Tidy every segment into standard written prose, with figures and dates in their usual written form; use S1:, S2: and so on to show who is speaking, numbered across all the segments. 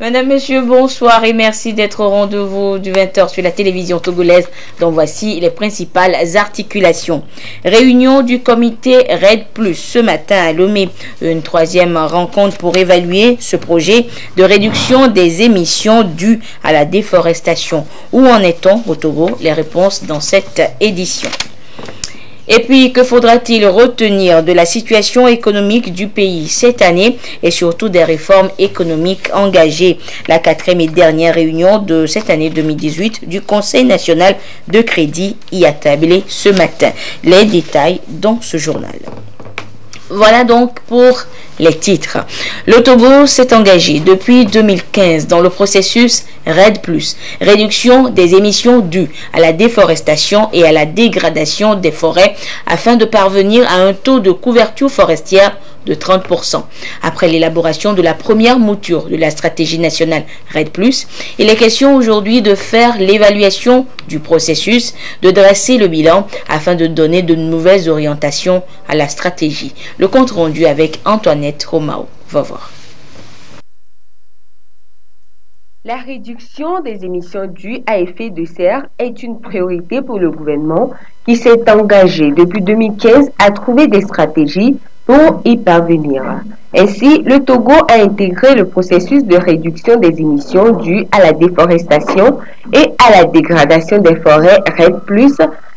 S1: Madame, Monsieur, bonsoir et merci d'être au rendez-vous du 20h sur la télévision togolaise. Donc voici les principales articulations. Réunion du comité RED+, ce matin à Lomé. Une troisième rencontre pour évaluer ce projet de réduction des émissions dues à la déforestation. Où en est-on au Togo? Les réponses dans cette édition. Et puis, que faudra-t-il retenir de la situation économique du pays cette année et surtout des réformes économiques engagées? La 4e et dernière réunion de cette année 2018 du Conseil national de crédit y a tablé ce matin. Les détails dans ce journal. Voilà donc pour les titres. Le Togo s'est engagé depuis 2015 dans le processus RED+, réduction des émissions dues à la déforestation et à la dégradation des forêts afin de parvenir à un taux de couverture forestière de 30%. Après l'élaboration de la première mouture de la stratégie nationale RED+, il est question aujourd'hui de faire l'évaluation du processus, de dresser le bilan afin de donner de nouvelles orientations à la stratégie. Le compte rendu avec Antoinette Romao. Va voir.
S2: La réduction des émissions dues à effet de serre est une priorité pour le gouvernement qui s'est engagé depuis 2015 à trouver des stratégies pour y parvenir. Ainsi, le Togo a intégré le processus de réduction des émissions dues à la déforestation et à la dégradation des forêts RED+,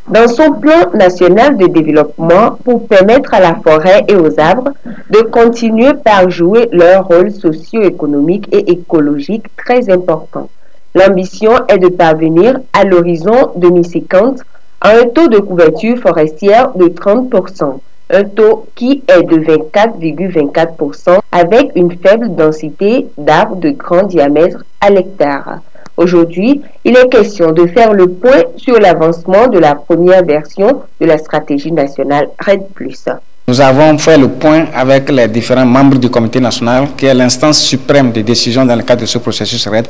S2: dans son plan national de développement pour permettre à la forêt et aux arbres de continuer par jouer leur rôle socio-économique et écologique très important. L'ambition est de parvenir à l'horizon 2050 à un taux de couverture forestière de 30%, un taux qui est de 24,24% avec une faible densité d'arbres de grand diamètre à l'hectare. Aujourd'hui, il est question de faire le point sur l'avancement de la première version de la stratégie nationale RED+.
S3: Nous avons fait le point avec les différents membres du comité national, qui est l'instance suprême des décisions dans le cadre de ce processus RED+,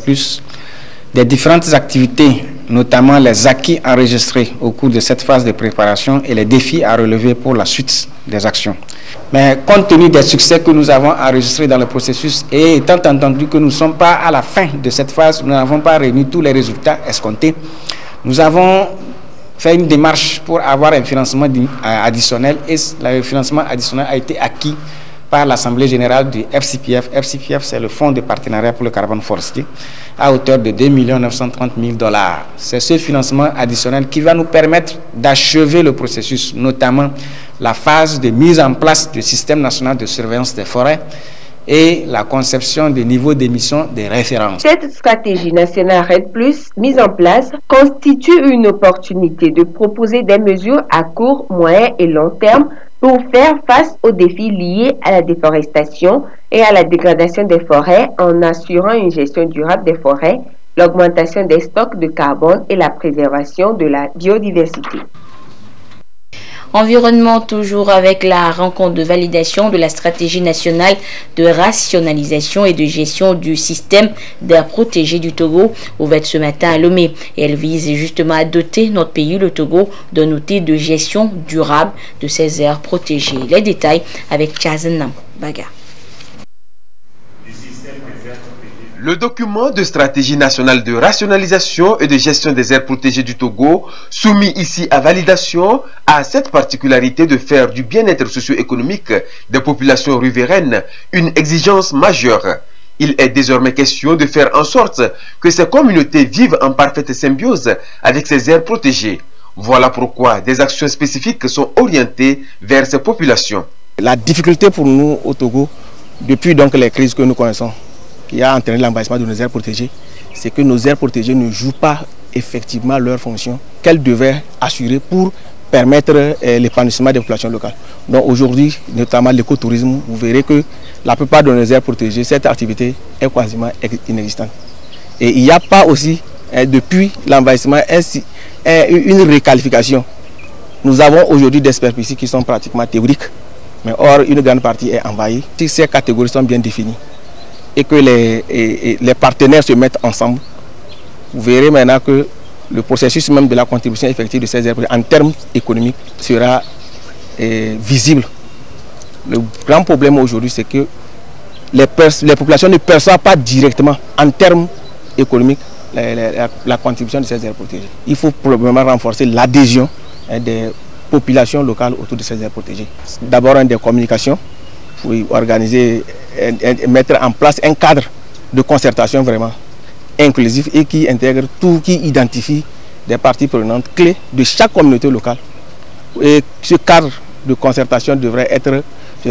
S3: des différentes activités, notamment les acquis enregistrés au cours de cette phase de préparation et les défis à relever pour la suite des actions. Mais compte tenu des succès que nous avons enregistrés dans le processus et étant entendu que nous ne sommes pas à la fin de cette phase, nous n'avons pas réuni tous les résultats escomptés, nous avons fait une démarche pour avoir un financement additionnel et le financement additionnel a été acquis par l'Assemblée générale du FCPF. FCPF, c'est le Fonds de partenariat pour le carbone forestier, à hauteur de 2 930 000 $. C'est ce financement additionnel qui va nous permettre d'achever le processus, notamment la phase de mise en place du système national de surveillance des forêts et la conception des niveaux d'émission des références.
S2: Cette stratégie nationale RED+, mise en place, constitue une opportunité de proposer des mesures à court, moyen et long terme pour faire face aux défis liés à la déforestation et à la dégradation des forêts en assurant une gestion durable des forêts, l'augmentation des stocks de carbone et la préservation de la biodiversité.
S1: Environnement toujours avec la rencontre de validation de la stratégie nationale de rationalisation et de gestion du système d'air protégé du Togo ouverte ce matin à Lomé. Et elle vise justement à doter notre pays, le Togo, d'un outil de gestion durable de ces aires protégées. Les détails avec Chazenam Baga.
S4: Le document de stratégie nationale de rationalisation et de gestion des aires protégées du Togo, soumis ici à validation, a cette particularité de faire du bien-être socio-économique des populations riveraines une exigence majeure. Il est désormais question de faire en sorte que ces communautés vivent en parfaite symbiose avec ces aires protégées. Voilà pourquoi des actions spécifiques sont orientées vers ces populations.
S3: La difficulté pour nous au Togo, depuis donc les crises que nous connaissons, qui a entraîné l'envahissement de nos aires protégées, c'est que nos aires protégées ne jouent pas effectivement leur fonction qu'elles devaient assurer pour permettre l'épanouissement des populations locales. Donc aujourd'hui, notamment l'écotourisme, vous verrez que la plupart de nos aires protégées, cette activité est quasiment inexistante. Et il n'y a pas aussi, depuis l'envahissement, une requalification. Nous avons aujourd'hui des superficies qui sont pratiquement théoriques, mais or une grande partie est envahie. Si ces catégories sont bien définies, et que les partenaires se mettent ensemble, vous verrez maintenant que le processus même de la contribution effective de ces aires en termes économiques sera visible. Le grand problème aujourd'hui, c'est que
S5: les populations ne perçoivent pas directement en termes économiques la contribution de ces aires protégées. Il faut probablement renforcer l'adhésion des populations locales autour de ces aires protégées. D'abord, des communications, pour organiser, mettre en place un cadre de concertation vraiment inclusif et qui intègre tout, qui identifie des parties prenantes clés de chaque communauté locale. Et ce cadre de concertation devrait être,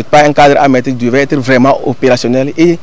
S5: pas un cadre amétrique, devrait être vraiment opérationnel et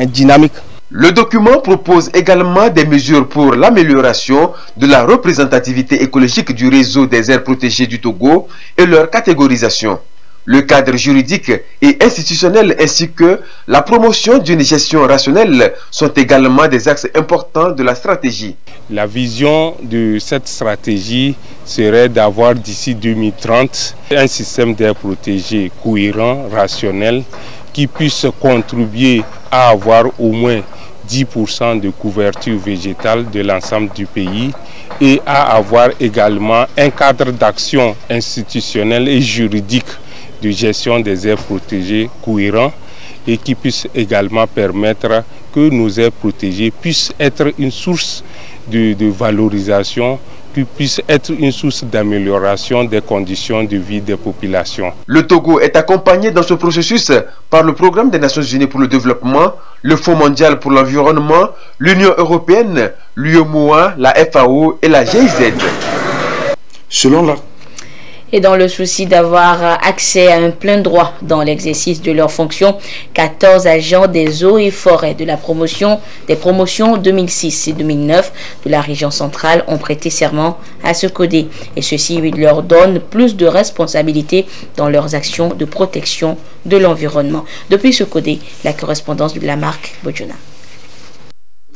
S5: dynamique.
S4: Le document propose également des mesures pour l'amélioration de la représentativité écologique du réseau des aires protégées du Togo et leur catégorisation. Le cadre juridique et institutionnel ainsi que la promotion d'une gestion rationnelle sont également des axes importants de la stratégie.
S6: La vision de cette stratégie serait d'avoir d'ici 2030 un système d'air protégé cohérent, rationnel, qui puisse contribuer à avoir au moins 10% de couverture végétale de l'ensemble du pays et à avoir également un cadre d'action institutionnel et juridique de gestion des aires protégées cohérent et qui puisse également permettre que nos aires protégées puissent être une source de valorisation, qui puisse être une source d'amélioration des conditions de vie des populations.
S4: Le Togo est accompagné dans ce processus par le Programme des Nations Unies pour le développement, le Fonds mondial pour l'environnement, l'Union européenne, l'UEMOA, la FAO et la GIZ.
S3: Selon la
S1: Et dans le souci d'avoir accès à un plein droit dans l'exercice de leurs fonctions, 14 agents des eaux et forêts de la promotion des promotions 2006 et 2009 de la région centrale ont prêté serment à ce codé. Et ceci leur donne plus de responsabilités dans leurs actions de protection de l'environnement. Depuis ce codé, la correspondance de Lamarck Bodjona.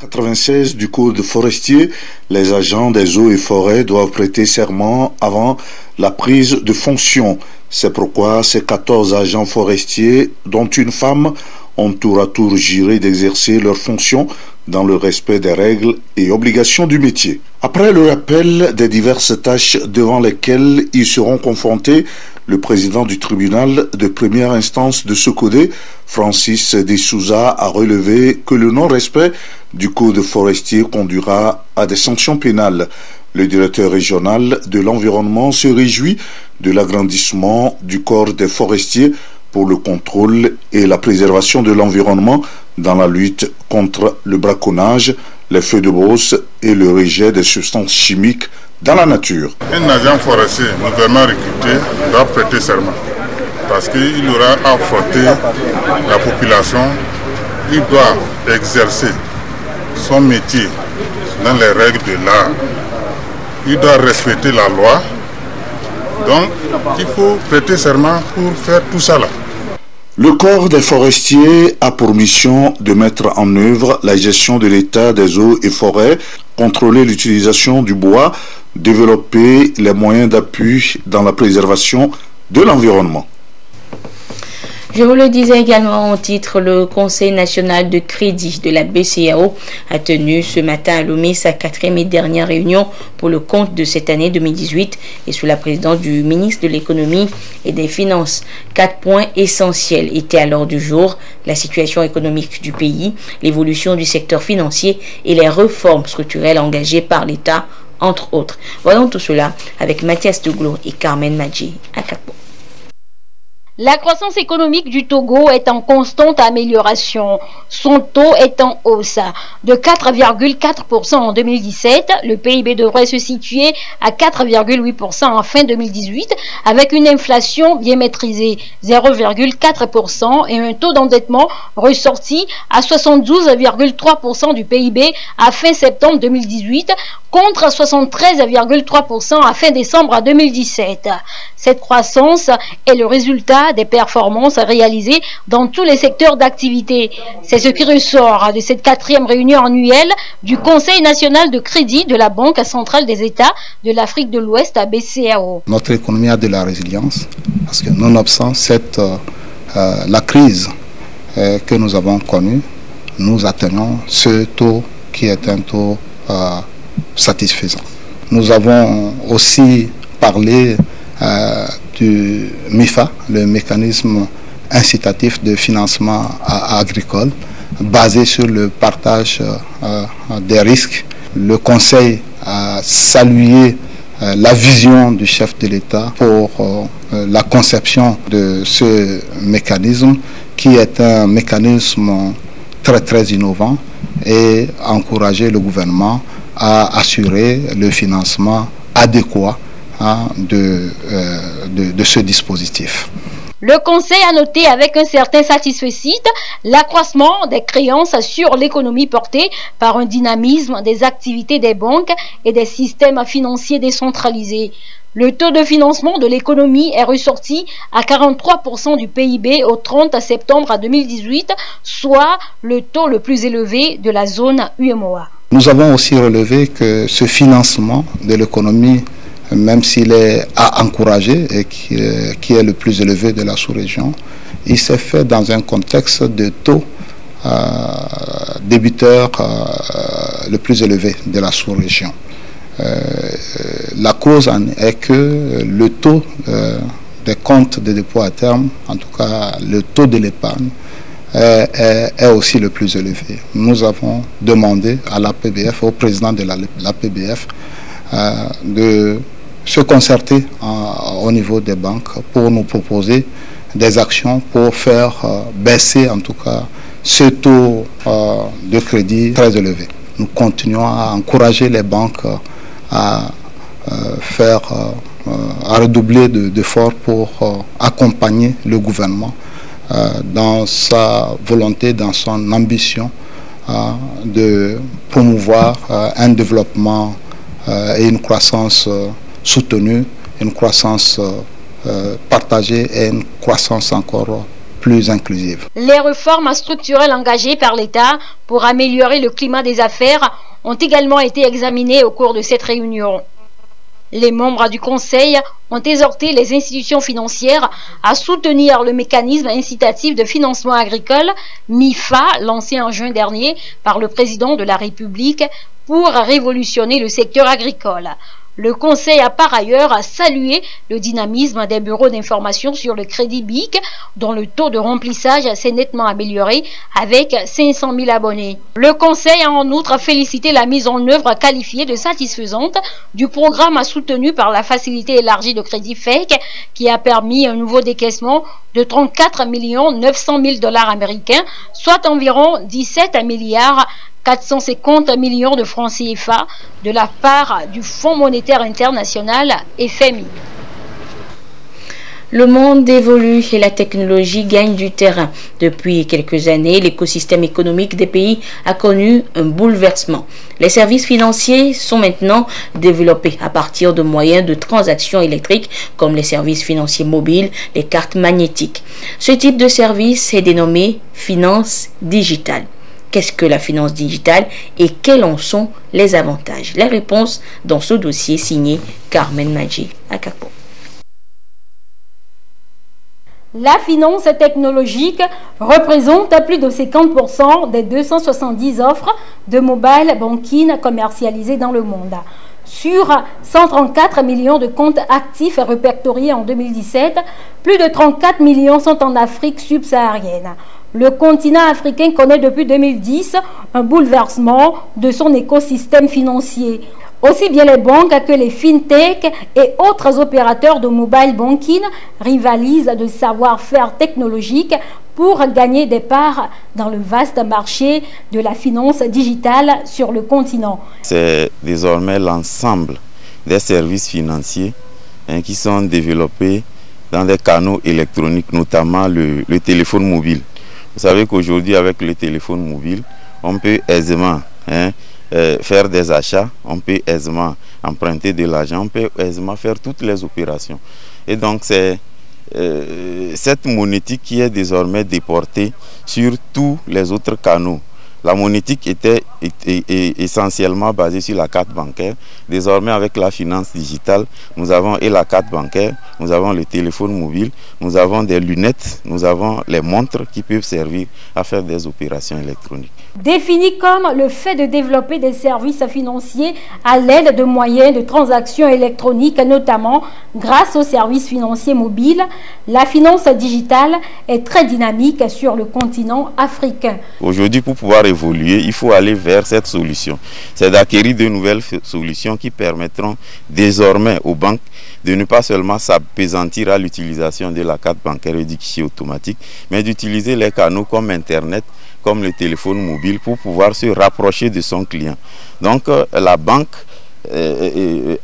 S7: 96 du Code forestier, les agents des eaux et forêts doivent prêter serment avant la prise de fonction. C'est pourquoi ces 14 agents forestiers, dont une femme, ont tour à tour juré d'exercer leurs fonctions dans le respect des règles et obligations du métier. Après le rappel des diverses tâches devant lesquelles ils seront confrontés, le président du tribunal de première instance de ce code, Francis De Souza, a relevé que le non-respect du code forestier conduira à des sanctions pénales. Le directeur régional de l'environnement se réjouit de l'agrandissement du corps des forestiers pour le contrôle et la préservation de l'environnement dans la lutte contre le braconnage, les feux de brousse et le rejet des substances chimiques dans la nature.
S8: Un agent forestier nouvellement recruté doit prêter serment parce qu'il aura à affronter la population. Il doit exercer son métier dans les règles de l'art. Il doit respecter la loi. Donc, il faut prêter serment pour faire tout ça là.
S7: Le corps des forestiers a pour mission de mettre en œuvre la gestion de l'état des eaux et forêts, contrôler l'utilisation du bois, développer les moyens d'appui dans la préservation de l'environnement.
S1: Je vous le disais également en titre, le Conseil national de crédit de la BCEAO a tenu ce matin à Lomé sa 4e et dernière réunion pour le compte de cette année 2018 et sous la présidence du ministre de l'économie et des finances. 4 points essentiels étaient à l'ordre du jour: la situation économique du pays, l'évolution du secteur financier et les réformes structurelles engagées par l'État, entre autres. Voyons tout cela avec Mathias Douglo et Carmen Madji à Capo.
S9: La croissance économique du Togo est en constante amélioration. Son taux est en hausse. De 4,4% en 2017, le PIB devrait se situer à 4,8% en fin 2018, avec une inflation bien maîtrisée, 0,4%, et un taux d'endettement ressorti à 72,3% du PIB à fin septembre 2018, contre 73,3% à fin décembre 2017. Cette croissance est le résultat des performances réalisées dans tous les secteurs d'activité. C'est ce qui ressort de cette 4e réunion annuelle du Conseil national de crédit de la Banque centrale des États de l'Afrique de l'Ouest à BCEAO.
S10: Notre économie a de la résilience parce que nonobstant la crise que nous avons connue, nous atteignons ce taux qui est un taux satisfaisant. Nous avons aussi parlé du MIFA, le mécanisme incitatif de financement agricole basé sur le partage des risques. Le Conseil a salué la vision du chef de l'État pour la conception de ce mécanisme qui est un mécanisme très innovant et encourager le gouvernement à assurer le financement adéquat de ce dispositif.
S9: Le Conseil a noté avec un certain satisfecit l'accroissement des créances sur l'économie portée par un dynamisme des activités des banques et des systèmes financiers décentralisés. Le taux de financement de l'économie est ressorti à 43% du PIB au 30 septembre 2018, soit le taux le plus élevé de la zone UEMOA.
S10: Nous avons aussi relevé que ce financement de l'économie, même s'il est à encourager et qui est le plus élevé de la sous-région, il s'est fait dans un contexte de taux débiteurs le plus élevé de la sous-région. La cause en est que le taux des comptes de dépôt à terme, en tout cas le taux de l'épargne, est aussi le plus élevé. Nous avons demandé à l'APBF, au président de l'APBF, de se concerter au niveau des banques pour nous proposer des actions pour faire baisser en tout cas ce taux de crédit très élevé. Nous continuons à encourager les banques à redoubler d'efforts pour accompagner le gouvernement dans sa volonté, dans son ambition de promouvoir un développement et une croissance soutenue, une croissance partagée et une croissance encore plus inclusive.
S9: Les réformes structurelles engagées par l'État pour améliorer le climat des affaires ont également été examinées au cours de cette réunion. Les membres du Conseil ont exhorté les institutions financières à soutenir le mécanisme incitatif de financement agricole MIFA, lancé en juin dernier par le président de la République pour révolutionner le secteur agricole. Le Conseil a par ailleurs salué le dynamisme des bureaux d'information sur le crédit BIC, dont le taux de remplissage s'est nettement amélioré avec 500 000 abonnés. Le Conseil a en outre félicité la mise en œuvre qualifiée de satisfaisante du programme soutenu par la Facilité élargie de crédit FEC, qui a permis un nouveau décaissement de 34 900 000 $ américains, soit environ 17 milliards 450 millions de francs CFA de la part du Fonds monétaire international FMI.
S1: Le monde évolue et la technologie gagne du terrain. Depuis quelques années, l'écosystème économique des pays a connu un bouleversement. Les services financiers sont maintenant développés à partir de moyens de transactions électriques comme les services financiers mobiles, les cartes magnétiques. Ce type de service est dénommé finance digitale. Qu'est-ce que la finance digitale et quels en sont les avantages? Les réponses dans ce dossier signé Carmen Madji Akapo.
S9: La finance technologique représente plus de 50% des 270 offres de mobile banking commercialisées dans le monde. Sur 134 millions de comptes actifs répertoriés en 2017, plus de 34 millions sont en Afrique subsaharienne. Le continent africain connaît depuis 2010 un bouleversement de son écosystème financier. Aussi bien les banques que les fintech et autres opérateurs de mobile banking rivalisent de savoir-faire technologique pour gagner des parts dans le vaste marché de la finance digitale sur le continent.
S11: C'est désormais l'ensemble des services financiers qui sont développés dans des canaux électroniques, notamment le téléphone mobile. Vous savez qu'aujourd'hui, avec le téléphone mobile, on peut aisément faire des achats, on peut aisément emprunter de l'argent, on peut aisément faire toutes les opérations. Et donc, c'est cette monétique qui est désormais déportée sur tous les autres canaux. La monétique était essentiellement basée sur la carte bancaire. Désormais, avec la finance digitale, nous avons et la carte bancaire, nous avons le téléphone mobile, nous avons des lunettes, nous avons les montres qui peuvent servir à faire des opérations électroniques.
S9: Défini comme le fait de développer des services financiers à l'aide de moyens de transactions électroniques, notamment grâce aux services financiers mobiles, la finance digitale est très dynamique sur le continent africain.
S11: Aujourd'hui, pour pouvoir évoluer, il faut aller vers cette solution. C'est d'acquérir de nouvelles solutions qui permettront désormais aux banques de ne pas seulement s'appesantir à l'utilisation de la carte bancaire et du guichet automatique, mais d'utiliser les canaux comme Internet, comme le téléphone mobile pour pouvoir se rapprocher de son client. Donc la banque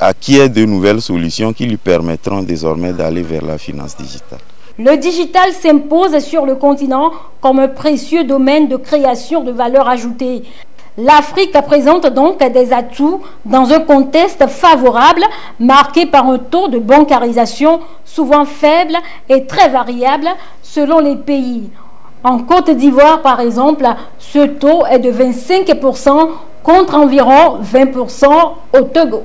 S11: acquiert de nouvelles solutions qui lui permettront désormais d'aller vers la finance digitale.
S9: Le digital s'impose sur le continent comme un précieux domaine de création de valeur ajoutée. L'Afrique présente donc des atouts dans un contexte favorable marqué par un taux de bancarisation souvent faible et très variable selon les pays. En Côte d'Ivoire, par exemple, ce taux est de 25% contre environ 20% au Togo.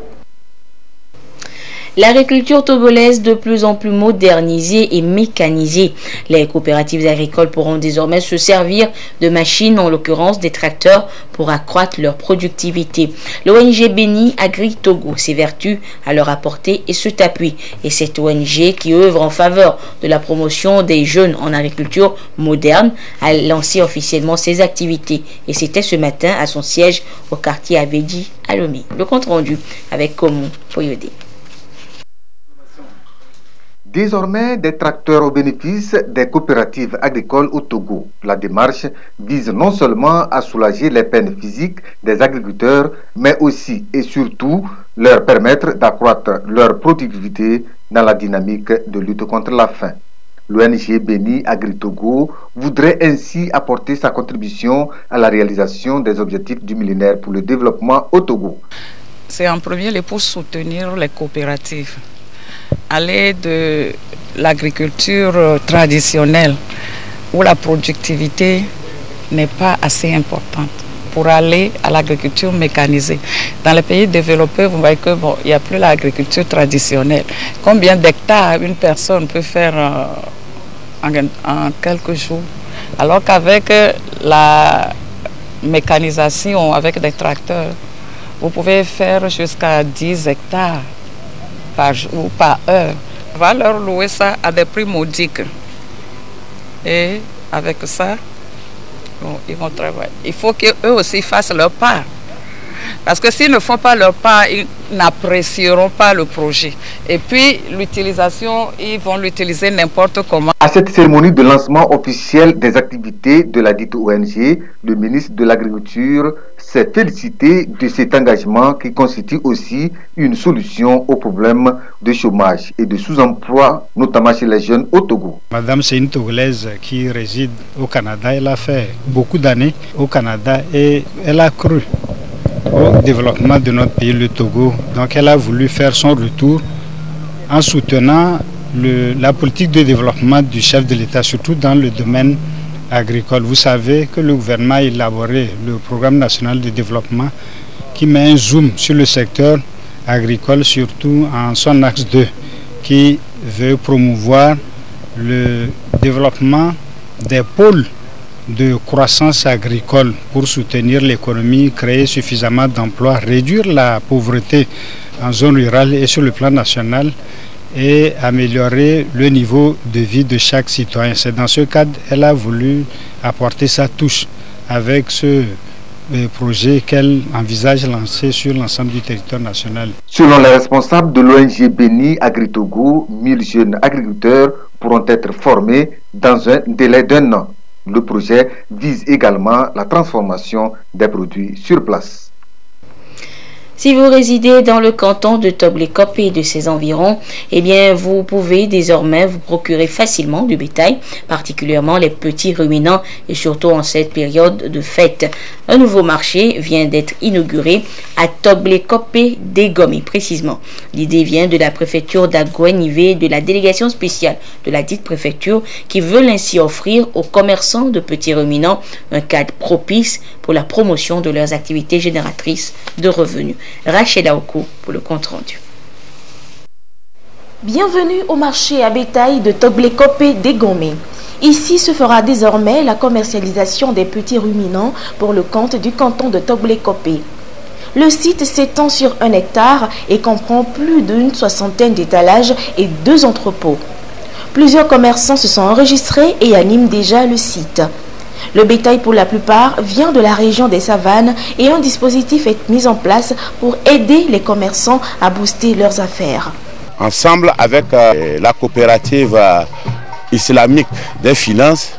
S1: L'agriculture togolaise de plus en plus modernisée et mécanisée. Les coopératives agricoles pourront désormais se servir de machines, en l'occurrence des tracteurs, pour accroître leur productivité. L'ONG Béni Agri Togo s'évertue à leur apporter et cet appui. Et cette ONG qui œuvre en faveur de la promotion des jeunes en agriculture moderne a lancé officiellement ses activités. Et c'était ce matin à son siège au quartier Abedji à Lomé. Le compte rendu avec Komon Poyodé.
S12: Désormais, des tracteurs au bénéfice des coopératives agricoles au Togo. La démarche vise non seulement à soulager les peines physiques des agriculteurs, mais aussi et surtout leur permettre d'accroître leur productivité dans la dynamique de lutte contre la faim. L'ONG Béni Agri Togo voudrait ainsi apporter sa contribution à la réalisation des objectifs du millénaire pour le développement au Togo.
S13: C'est en premier lieu pour soutenir les coopératives. Aller de l'agriculture traditionnelle où la productivité n'est pas assez importante pour aller à l'agriculture mécanisée. Dans les pays développés, vous voyez que il n'y a plus l'agriculture traditionnelle. Combien d'hectares une personne peut faire en quelques jours? Alors qu'avec la mécanisation, avec des tracteurs, vous pouvez faire jusqu'à 10 hectares. Par jour ou par heure. On va leur louer ça à des prix modiques. Et avec ça, bon, ils vont travailler. Il faut qu'eux aussi fassent leur part. Parce que s'ils ne font pas leur part, ils n'apprécieront pas le projet. Et puis, l'utilisation, ils vont l'utiliser n'importe comment.
S12: À cette cérémonie de lancement officiel des activités de la dite ONG, le ministre de l'Agriculture s'est félicité de cet engagement qui constitue aussi une solution au problème de chômage et de sous-emploi, notamment chez les jeunes au Togo.
S14: Madame, c'est une Togolaise qui réside au Canada. Elle a fait beaucoup d'années au Canada et elle a cru au développement de notre pays, le Togo. Donc elle a voulu faire son retour en soutenant la politique de développement du chef de l'État, surtout dans le domaine agricole. Vous savez que le gouvernement a élaboré le programme national de développement qui met un zoom sur le secteur agricole, surtout en son axe 2, qui veut promouvoir le développement des pôles de croissance agricole pour soutenir l'économie, créer suffisamment d'emplois, réduire la pauvreté en zone rurale et sur le plan national et améliorer le niveau de vie de chaque citoyen. C'est dans ce cadre qu'elle a voulu apporter sa touche avec ce projet qu'elle envisage lancer sur l'ensemble du territoire national.
S12: Selon les responsables de l'ONG Béni Agri Togo, 1000 jeunes agriculteurs pourront être formés dans un délai d'1 an. Le projet vise également la transformation des produits sur place.
S1: Si vous résidez dans le canton de Togolé-Copé et de ses environs, eh bien, vous pouvez désormais vous procurer facilement du bétail, particulièrement les petits ruminants et surtout en cette période de fête. Un nouveau marché vient d'être inauguré à Togolé-Copé Dégomé, précisément. L'idée vient de la préfecture d'Agouenivé, de la délégation spéciale de la dite préfecture, qui veut ainsi offrir aux commerçants de petits ruminants un cadre propice pour la promotion de leurs activités génératrices de revenus. Rachel Aokou pour le compte rendu.
S15: Bienvenue au marché à bétail de Togolé-Copé Dégomé. Ici se fera désormais la commercialisation des petits ruminants pour le compte du canton de Togolé-Copé. Le site s'étend sur 1 hectare et comprend plus d'une soixantaine d'étalages et 2 entrepôts. Plusieurs commerçants se sont enregistrés et animent déjà le site. Le bétail pour la plupart vient de la région des savanes et un dispositif est mis en place pour aider les commerçants à booster leurs affaires.
S16: Ensemble avec la coopérative islamique des finances,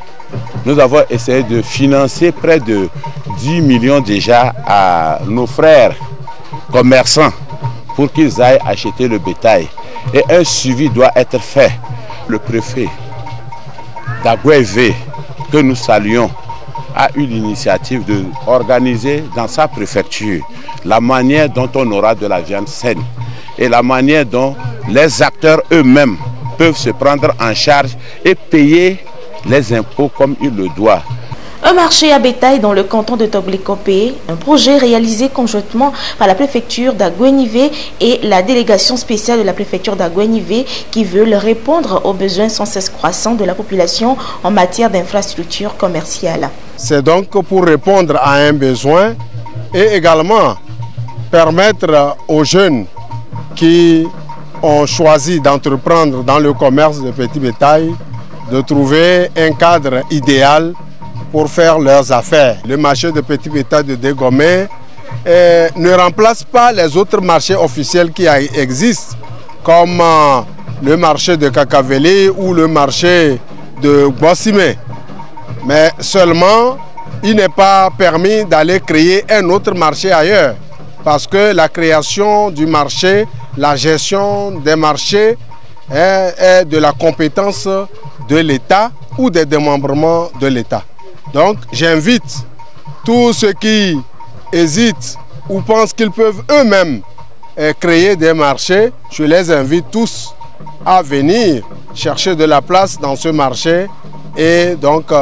S16: nous avons essayé de financer près de 10 millions déjà à nos frères commerçants pour qu'ils aillent acheter le bétail. Et un suivi doit être fait. Le préfet d'Agouenivé, que nous saluons, a eu l'initiative d'organiser dans sa préfecture la manière dont on aura de la viande saine et la manière dont les acteurs eux-mêmes peuvent se prendre en charge et payer les impôts comme ils le doivent.
S15: Un marché à bétail dans le canton de Togolé-Copé, un projet réalisé conjointement par la préfecture d'Agouenivé et la délégation spéciale de la préfecture d'Agouenivé qui veulent répondre aux besoins sans cesse croissants de la population en matière d'infrastructures commerciales.
S17: C'est donc pour répondre à un besoin et également permettre aux jeunes qui ont choisi d'entreprendre dans le commerce de petit bétail de trouver un cadre idéal pour faire leurs affaires. Le marché de petit bétail de Dégomé ne remplace pas les autres marchés officiels qui existent, comme le marché de Kakaveli ou le marché de Bossimé. Mais seulement, il n'est pas permis d'aller créer un autre marché ailleurs, parce que la création du marché, la gestion des marchés est de la compétence de l'État ou des démembrements de l'État. Donc j'invite tous ceux qui hésitent ou pensent qu'ils peuvent eux-mêmes créer des marchés, je les invite tous à venir chercher de la place dans ce marché et donc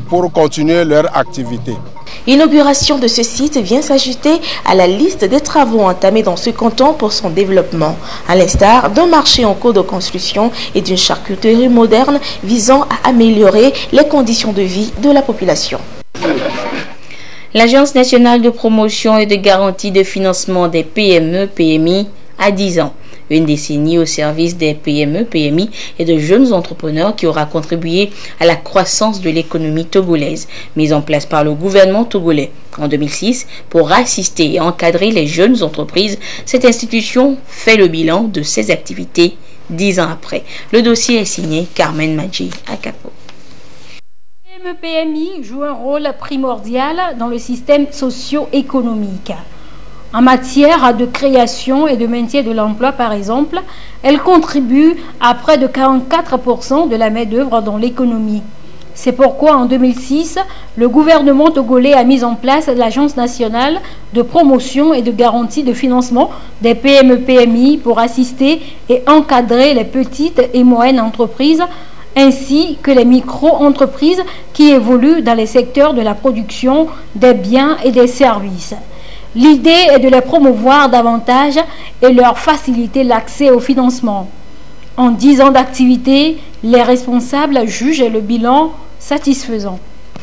S17: pour continuer leur activité.
S15: L'inauguration de ce site vient s'ajouter à la liste des travaux entamés dans ce canton pour son développement, à l'instar d'un marché en cours de construction et d'une charcuterie moderne visant à améliorer les conditions de vie de la population.
S1: L'Agence nationale de promotion et de garantie de financement des PME-PMI a 10 ans. Une décennie au service des PME-PMI et de jeunes entrepreneurs qui aura contribué à la croissance de l'économie togolaise, mise en place par le gouvernement togolais. En 2006, pour assister et encadrer les jeunes entreprises, cette institution fait le bilan de ses activités 10 ans après. Le dossier est signé Carmen Madji Akapo.
S9: Le PMI joue un rôle primordial dans le système socio-économique. En matière de création et de maintien de l'emploi, par exemple, elle contribue à près de 44% de la main-d'œuvre dans l'économie. C'est pourquoi en 2006, le gouvernement togolais a mis en place l'Agence nationale de promotion et de garantie de financement des PME-PMI pour assister et encadrer les petites et moyennes entreprises ainsi que les micro-entreprises qui évoluent dans les secteurs de la production, des biens et des services. L'idée est de les promouvoir davantage et leur faciliter l'accès au financement. En 10 ans d'activité, les responsables jugent le bilan satisfaisant.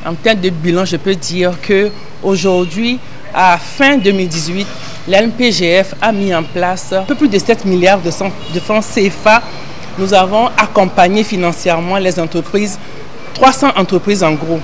S18: En termes de bilan, je peux dire qu'aujourd'hui, à fin 2018, l'NPGF a mis en place un peu plus de 7 milliards de francs CFA. Nous avons accompagné financièrement les entreprises, 300 entreprises en gros.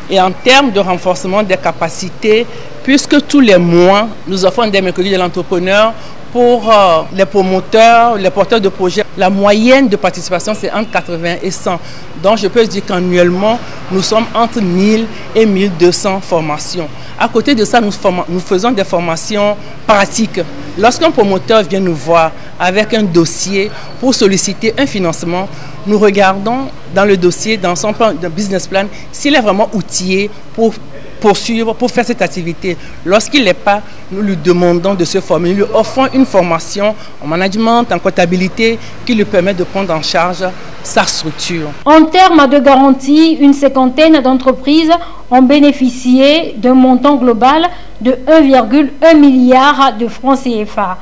S18: Et en termes de renforcement des capacités, puisque tous les mois, nous offrons des mercredis de l'entrepreneur pour les promoteurs, les porteurs de projets, la moyenne de participation, c'est entre 80 et 100. Donc, je peux dire qu'annuellement, nous sommes entre 1000 et 1200 formations. À côté de ça, nous faisons des formations pratiques. Lorsqu'un promoteur vient nous voir avec un dossier pour solliciter un financement, nous regardons dans le dossier, dans son plan de business plan, s'il est vraiment outillé pour poursuivre, pour faire cette activité. Lorsqu'il n'est pas, nous lui demandons de se former. Nous lui offrons une formation en management, en comptabilité, qui lui permet de prendre en charge sa structure.
S9: En termes de garantie, une cinquantaine d'entreprises ont bénéficié d'un montant global de 1,1 milliard de francs CFA.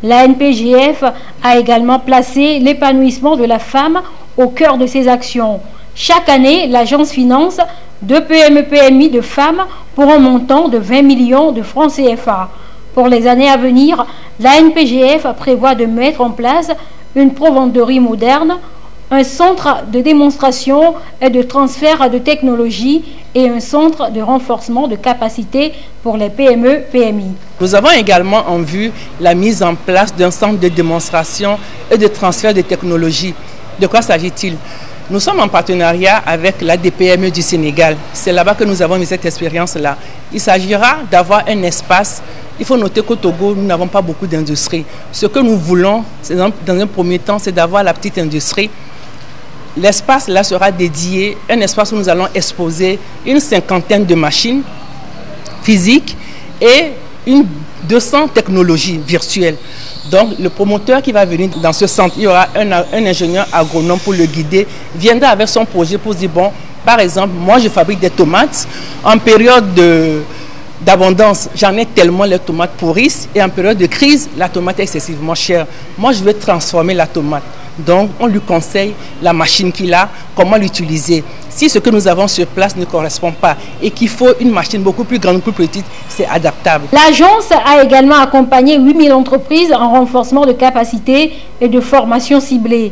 S9: La NPGF a également placé l'épanouissement de la femme au cœur de ses actions. Chaque année, l'agence finance 2 PME-PMI de femmes pour un montant de 20 millions de francs CFA. Pour les années à venir, la NPGF prévoit de mettre en place une provenderie moderne, un centre de démonstration et de transfert de technologie et un centre de renforcement de capacité pour les PME-PMI.
S18: Nous avons également en vue la mise en place d'un centre de démonstration et de transfert de technologie. De quoi s'agit-il? Nous sommes en partenariat avec la DPME du Sénégal. C'est là-bas que nous avons mis cette expérience-là. Il s'agira d'avoir un espace. Il faut noter qu'au Togo, nous n'avons pas beaucoup d'industrie. Ce que nous voulons, dans un premier temps, c'est d'avoir la petite industrie. L'espace là sera dédié, un espace où nous allons exposer une cinquantaine de machines physiques et 200 technologies virtuelles. Donc, le promoteur qui va venir dans ce centre, il y aura un ingénieur agronome pour le guider, viendra avec son projet pour dire, bon, par exemple, moi je fabrique des tomates, en période d'abondance, j'en ai tellement, les tomates pourrissent, et en période de crise, la tomate est excessivement chère. Moi, je vais transformer la tomate. Donc, on lui conseille la machine qu'il a, comment l'utiliser. Si ce que nous avons sur place ne correspond pas et qu'il faut une machine beaucoup plus grande, plus petite, c'est adaptable.
S9: L'agence a également accompagné 8000 entreprises en renforcement de capacité et de formation ciblée.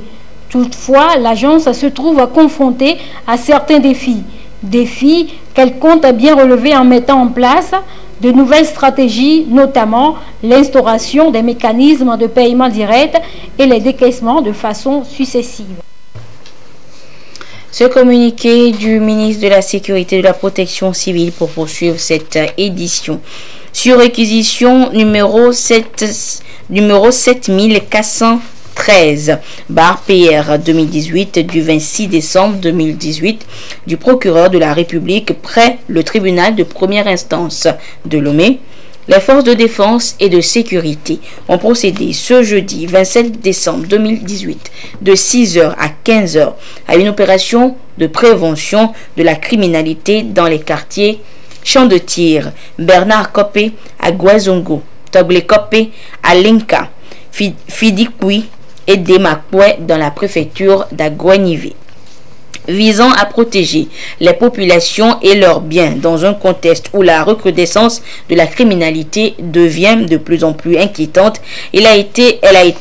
S9: Toutefois, l'agence se trouve confrontée à certains défis. Défis qu'elle compte bien relever en mettant en place de nouvelles stratégies, notamment l'instauration des mécanismes de paiement direct et les décaissements de façon successive.
S1: Ce communiqué du ministre de la Sécurité et de la Protection civile pour poursuivre cette édition. Sur réquisition numéro 7413 /PR 2018 du 26 décembre 2018 du procureur de la République près le tribunal de première instance de Lomé, les forces de défense et de sécurité ont procédé ce jeudi 27 décembre 2018 de 6h à 15h à une opération de prévention de la criminalité dans les quartiers Champ de Tir, Bernard Copé à Guazongo, Toglé Copé à Linka, Fidikwi et Demakwe dans la préfecture d'Aguanivé, visant à protéger les populations et leurs biens dans un contexte où la recrudescence de la criminalité devient de plus en plus inquiétante. Elle a été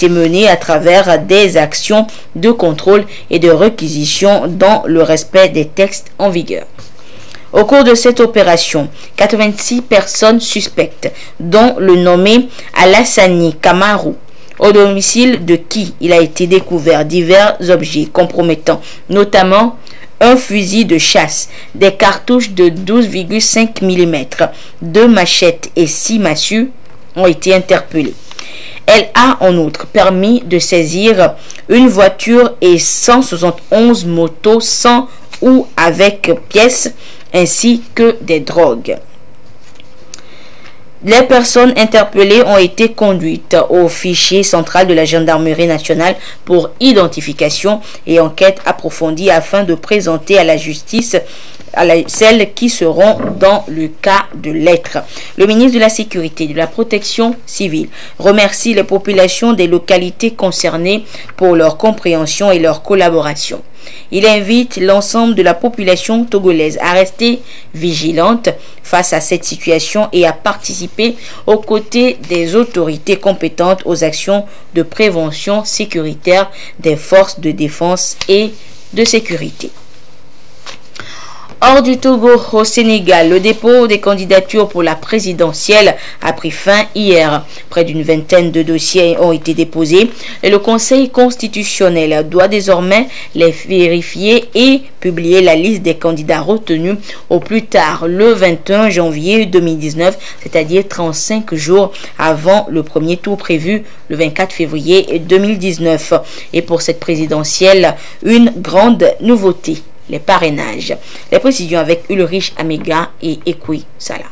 S1: menée à travers des actions de contrôle et de réquisition dans le respect des textes en vigueur. Au cours de cette opération, 86 personnes suspectes, dont le nommé Alassani Kamaru, au domicile de qui il a été découvert divers objets compromettants, notamment un fusil de chasse, des cartouches de 12,5 mm, 2 machettes et 6 massues, ont été interpellés. Elle a en outre permis de saisir une voiture et 171 motos sans ou avec pièces, ainsi que des drogues. Les personnes interpellées ont été conduites au fichier central de la gendarmerie nationale pour identification et enquête approfondie afin de présenter à la justice celles qui seront dans le cas de l'être. Le ministre de la Sécurité et de la Protection civile remercie les populations des localités concernées pour leur compréhension et leur collaboration. Il invite l'ensemble de la population togolaise à rester vigilante face à cette situation et à participer aux côtés des autorités compétentes aux actions de prévention sécuritaire des forces de défense et de sécurité. Hors du Togo, au Sénégal, le dépôt des candidatures pour la présidentielle a pris fin hier. Près d'une vingtaine de dossiers ont été déposés et le Conseil constitutionnel doit désormais les vérifier et publier la liste des candidats retenus au plus tard le 21 janvier 2019, c'est-à-dire 35 jours avant le premier tour prévu le 24 février 2019. Et pour cette présidentielle, une grande nouveauté: les parrainages. Les précisions avec Ulrich Amega et Ekwi Salah.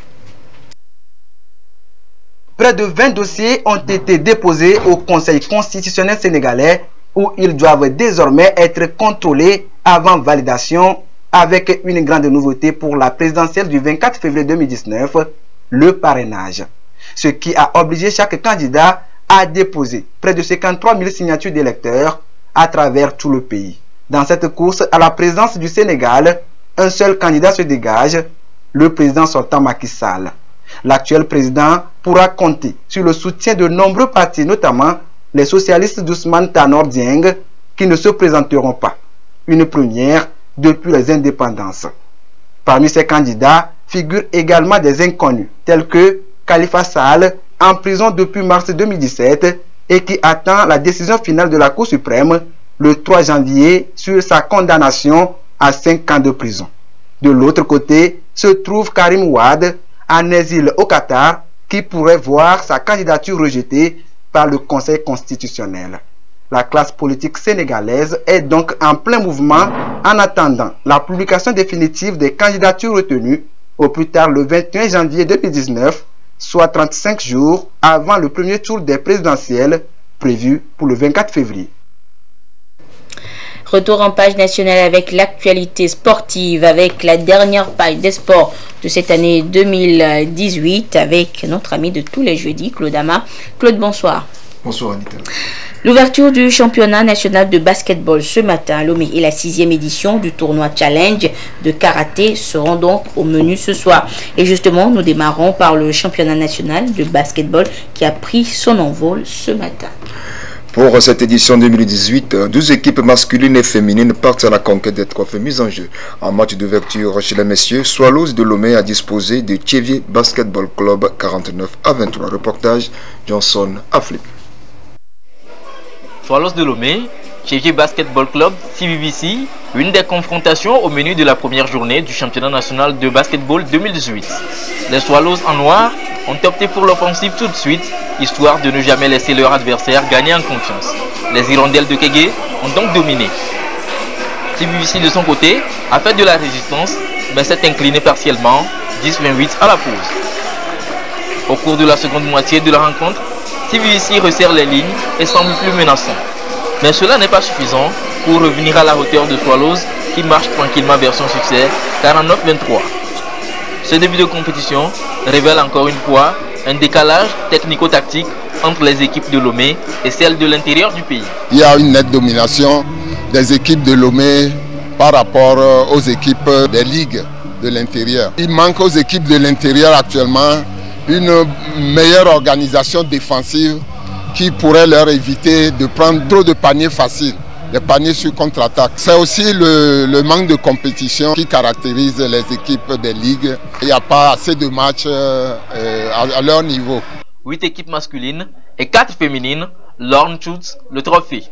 S19: Près de 20 dossiers ont été déposés au Conseil constitutionnel sénégalais où ils doivent désormais être contrôlés avant validation, avec une grande nouveauté pour la présidentielle du 24 février 2019, le parrainage. Ce qui a obligé chaque candidat à déposer près de 53 000 signatures d'électeurs à travers tout le pays. Dans cette course à la présidence du Sénégal, un seul candidat se dégage, le président sortant Macky Sall. L'actuel président pourra compter sur le soutien de nombreux partis, notamment les socialistes d'Ousmane Tanor Dieng, qui ne se présenteront pas. Une première depuis les indépendances. Parmi ces candidats figurent également des inconnus, tels que Khalifa Sall, en prison depuis mars 2017 et qui attend la décision finale de la Cour suprême le 3 janvier sur sa condamnation à 5 ans de prison. De l'autre côté se trouve Karim Wade, en exil au Qatar, qui pourrait voir sa candidature rejetée par le Conseil constitutionnel. La classe politique sénégalaise est donc en plein mouvement en attendant la publication définitive des candidatures retenues au plus tard le 21 janvier 2019, soit 35 jours avant le premier tour des présidentielles prévu pour le 24 février.
S1: Retour en page nationale avec l'actualité sportive, avec la dernière page des sports de cette année 2018 avec notre ami de tous les jeudis, Claude Ama. Claude, bonsoir.
S20: Bonsoir Anita.
S1: L'ouverture du championnat national de basketball ce matin à Lomé et la 6e édition du tournoi Challenge de karaté seront donc au menu ce soir. Et justement, nous démarrons par le championnat national de basketball qui a pris son envol ce matin.
S20: Pour cette édition 2018, 12 équipes masculines et féminines partent à la conquête des trophées mis en jeu. En match d'ouverture chez les messieurs, Swallows de Lomé a disposé de Tchévier Basketball Club 49-23. Reportage Johnson Afflip.
S21: Swallows de Lomé, Tchévier Basketball Club, CBBC, une des confrontations au menu de la première journée du championnat national de basketball 2018. Les Swallows en noir ont opté pour l'offensive tout de suite, histoire de ne jamais laisser leur adversaire gagner en confiance. Les hirondelles de Kégué ont donc dominé. CBBC de son côté a fait de la résistance, mais s'est incliné partiellement, 10-28 à la pause. Au cours de la seconde moitié de la rencontre, CBBC resserre les lignes et semble plus menaçant. Mais cela n'est pas suffisant pour revenir à la hauteur de Swallows qui marche tranquillement vers son succès, 49-23. Ce début de compétition révèle encore une fois un décalage technico-tactique entre les équipes de Lomé et celles de l'intérieur du pays.
S17: Il y a une nette domination des équipes de Lomé par rapport aux équipes des ligues de l'intérieur. Il manque aux équipes de l'intérieur actuellement une meilleure organisation défensive qui pourrait leur éviter de prendre trop de paniers faciles, des paniers sur contre-attaque. C'est aussi le manque de compétition qui caractérise les équipes des ligues. Il n'y a pas assez de matchs à leur niveau.
S21: 8 équipes masculines et 4 féminines lorgnent toutes le trophée.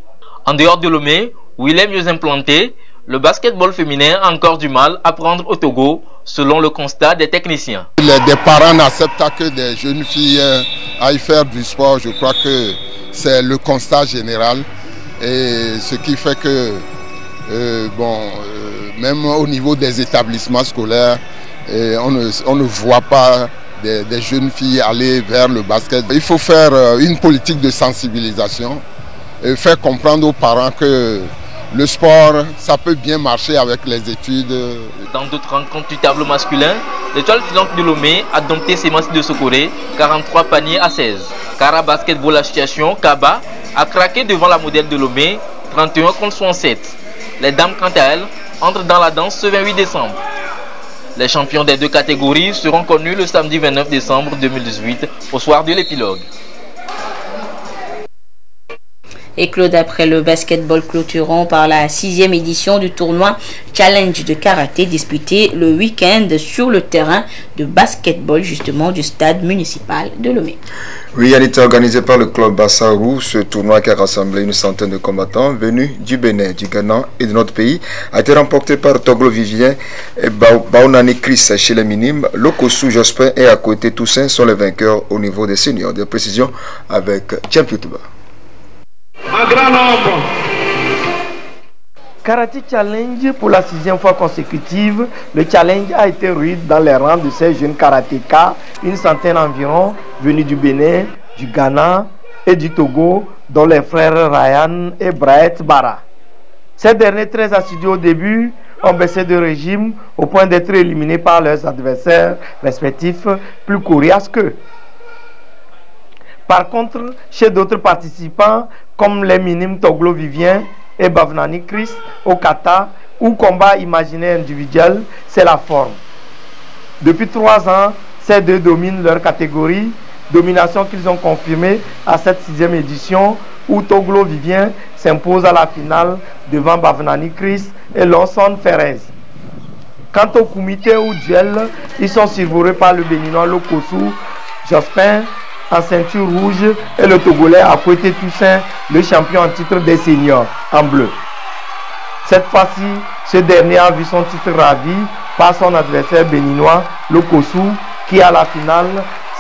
S21: En dehors de Lomé, où il est mieux implanté, le basketball féminin a encore du mal à prendre au Togo, selon le constat des techniciens.
S17: Des parents n'acceptent pas que des jeunes filles aillent faire du sport. Je crois que c'est le constat général. Et ce qui fait que, même au niveau des établissements scolaires, on ne voit pas des jeunes filles aller vers le basket. Il faut faire une politique de sensibilisation et faire comprendre aux parents que le sport, ça peut bien marcher avec les études.
S21: Dans d'autres rencontres du tableau masculin, l'étoile filante de Lomé a dompté Semansi de Sokoré, 43 paniers à 16. Kara Basketball Association, Kaba, a craqué devant la modèle de Lomé, 31 contre 67. Les dames, quant à elles, entrent dans la danse ce 28 décembre. Les champions des deux catégories seront connus le samedi 29 décembre 2018, au soir de l'épilogue.
S1: Et Claude, après le basketball clôturant par la 6e édition du tournoi Challenge de karaté disputé le week-end sur le terrain de basketball justement du stade municipal de Lomé.
S20: Oui, il était organisé par le club Bassarou. Ce tournoi qui a rassemblé une centaine de combattants venus du Bénin, du Ghana et de notre pays a été remporté par Toglo Vivien et Baonani Chris chez les minimes. Lokosu Jospin et à côté Toussaint sont les vainqueurs au niveau des seniors. Des précisions avec Champion Touba.
S2: Un grand nombre. Karaté Challenge pour la 6e fois consécutive. Le challenge a été rude dans les rangs de ces jeunes karatékas, une centaine environ, venus du Bénin, du Ghana et du Togo, dont les frères Ryan et Braet Bara. Ces derniers, très assidus au début, ont baissé de régime au point d'être éliminés par leurs adversaires respectifs plus coriaces qu'eux. Par contre, chez d'autres participants, comme les minimes Toglo Vivien et Bavnani Chris au kata, ou combat imaginaire individuel, c'est la forme. Depuis 3 ans, ces deux dominent leur catégorie, domination qu'ils ont confirmée à cette 6e édition, où Toglo Vivien s'impose à la finale devant Bavnani Chris et Lawson Ferrez. Quant au comité ou duel, ils sont survolés par le béninois Lokosu Jospin en ceinture rouge et le Togolais Akwete Toussaint, le champion en titre des seniors, en bleu. Cette fois-ci, ce dernier a vu son titre ravi par son adversaire béninois, Lokosu, qui à la finale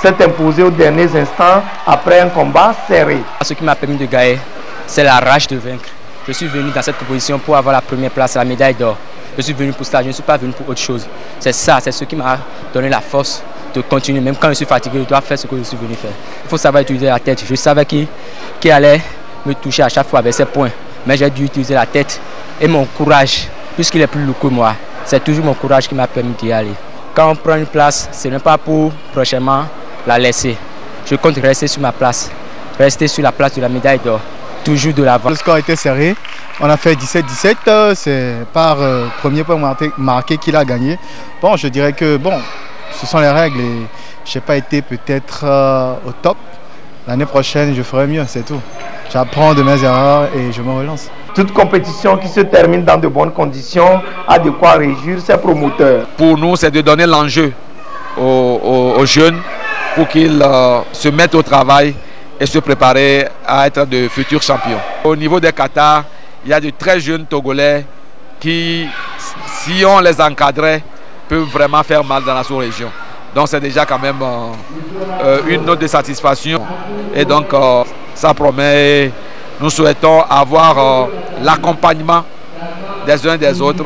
S2: s'est imposé aux derniers instants après un combat serré.
S22: Ce qui m'a permis de gagner, c'est la rage de vaincre. Je suis venu dans cette compétition pour avoir la première place, la médaille d'or. Je suis venu pour ça, je ne suis pas venu pour autre chose. C'est ça, c'est ce qui m'a donné la force de continuer. Même quand je suis fatigué, je dois faire ce que je suis venu faire. Il faut savoir utiliser la tête. Je savais qui allait me toucher à chaque fois avec ses points. Mais j'ai dû utiliser la tête et mon courage, puisqu'il est plus lourd que moi. C'est toujours mon courage qui m'a permis d'y aller. Quand on prend une place, ce n'est pas pour prochainement la laisser. Je compte rester sur ma place, rester sur la place de la médaille d'or, toujours de l'avant.
S23: Le score a été serré. On a fait 17-17. C'est par premier point marqué qu'il a gagné. Bon, je dirais que bon, ce sont les règles et je n'ai pas été peut-être au top. L'année prochaine, je ferai mieux, c'est tout. J'apprends de mes erreurs et je me relance.
S2: Toute compétition qui se termine dans de bonnes conditions a de quoi réjouir ses promoteurs.
S24: Pour nous, c'est de donner l'enjeu aux jeunes pour qu'ils se mettent au travail et se préparer à être de futurs champions. Au niveau des katas, il y a de très jeunes Togolais qui, si on les encadrait, peuvent vraiment faire mal dans la sous-région. Donc c'est déjà quand même une note de satisfaction. Et donc ça promet, nous souhaitons avoir l'accompagnement des uns des autres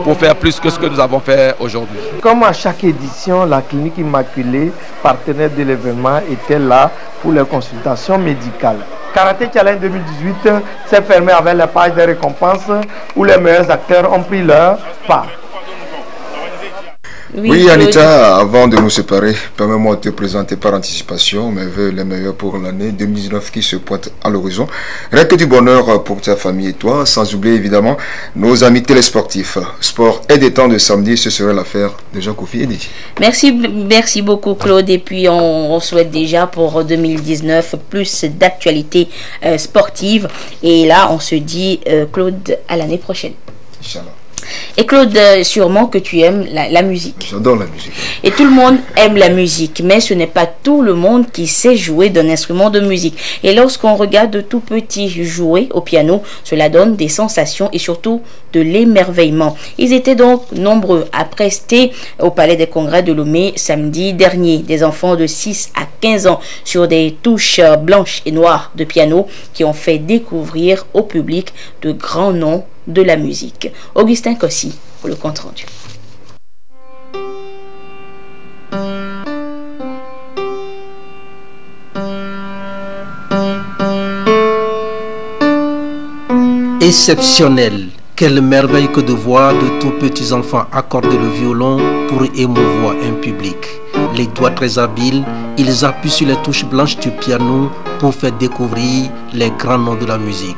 S24: pour faire plus que ce que nous avons fait aujourd'hui.
S2: Comme à chaque édition, la clinique Immaculée, partenaire de l'événement, était là pour les consultations médicales. Karaté Challenge 2018 s'est fermé avec les pages de récompenses où les meilleurs acteurs ont pris leur part.
S20: Oui, Anita, avant de nous séparer, permets-moi de te présenter par anticipation mes vœux les meilleurs pour l'année 2019 qui se pointe à l'horizon. Rien que du bonheur pour ta famille et toi, sans oublier évidemment nos amis télésportifs. Sport et détente de samedi, ce serait l'affaire de Jean-Kofi Eddy.
S1: Merci beaucoup Claude. Et puis on souhaite déjà pour 2019 plus d'actualités sportives. Et là, on se dit Claude à l'année prochaine.
S20: Inch'Allah.
S1: Et Claude, sûrement que tu aimes la musique.
S20: J'adore la musique.
S1: Et tout le monde aime la musique, mais ce n'est pas tout le monde qui sait jouer d'un instrument de musique. Et lorsqu'on regarde de tout petits jouer au piano, cela donne des sensations et surtout de l'émerveillement. Ils étaient donc nombreux à prester au Palais des Congrès de Lomé samedi dernier. Des enfants de 6 à 15 ans sur des touches blanches et noires de piano qui ont fait découvrir au public de grands noms de la musique. Augustin Kossi pour le compte rendu.
S25: Exceptionnel, quelle merveille que de voir de tout petits enfants accorder le violon pour émouvoir un public. Les doigts très habiles, ils appuient sur les touches blanches du piano pour faire découvrir les grands noms de la musique.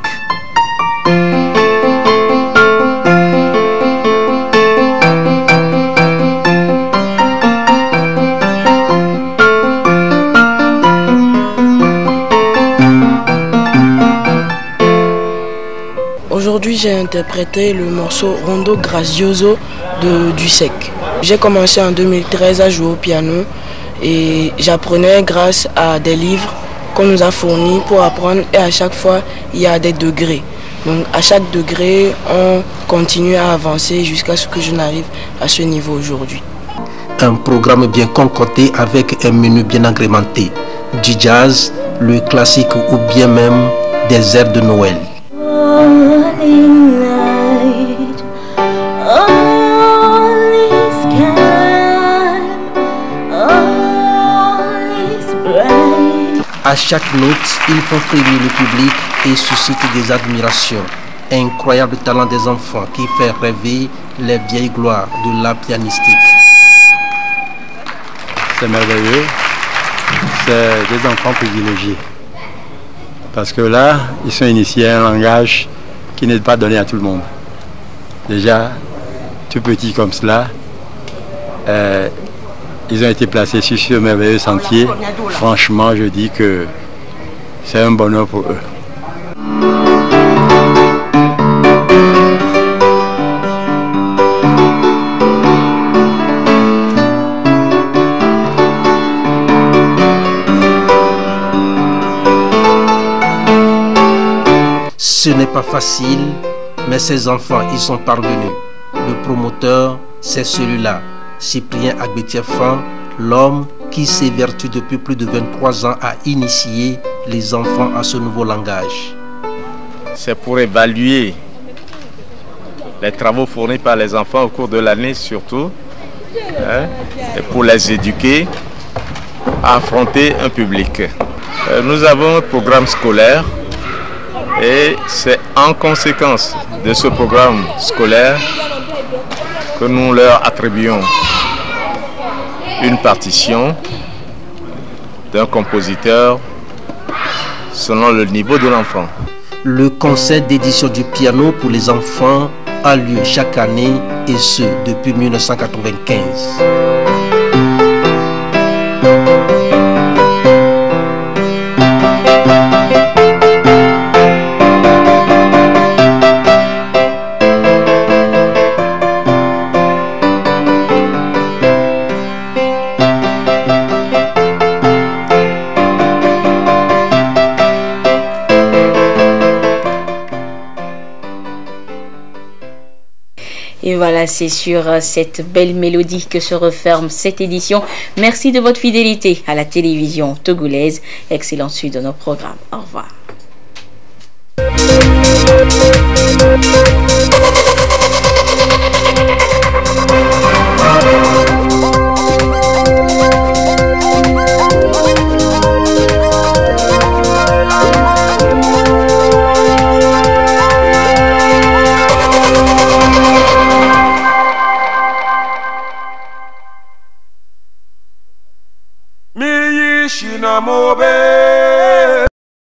S3: interpréter le morceau Rondo Grazioso du Sec. J'ai commencé en 2013 à jouer au piano et j'apprenais grâce à des livres qu'on nous a fournis pour apprendre, et à chaque fois il y a des degrés. Donc à chaque degré on continue à avancer jusqu'à ce que je n'arrive à ce niveau aujourd'hui.
S25: Un programme bien concocté avec un menu bien agrémenté, du jazz, le classique ou bien même des airs de Noël. À chaque note, ils font frémir le public et suscitent des admirations. Incroyable talent des enfants qui fait rêver les vieilles gloires de la pianistique.
S14: C'est merveilleux, c'est des enfants privilégiés. Parce que là, ils sont initiés à un langage qui n'est pas donné à tout le monde. Déjà, tout petits comme cela, ils ont été placés sur ce merveilleux sentier. Franchement, je dis que c'est un bonheur pour eux.
S25: Ce n'est pas facile, mais ces enfants y sont parvenus. Le promoteur, c'est celui-là, Cyprien Agbetiefan, l'homme qui s'évertue depuis plus de 23 ans à initier les enfants à ce nouveau langage.
S4: C'est pour évaluer les travaux fournis par les enfants au cours de l'année surtout, et pour les éduquer à affronter un public. Nous avons un programme scolaire et c'est en conséquence de ce programme scolaire que nous leur attribuons une partition d'un compositeur selon le niveau de l'enfant.
S25: Le concert d'édition du piano pour les enfants a lieu chaque année et ce depuis 1995.
S1: Et voilà, c'est sur cette belle mélodie que se referme cette édition. Merci de votre fidélité à la télévision togolaise. Excellente suite de nos programmes. Au revoir.
S5: Shinamobe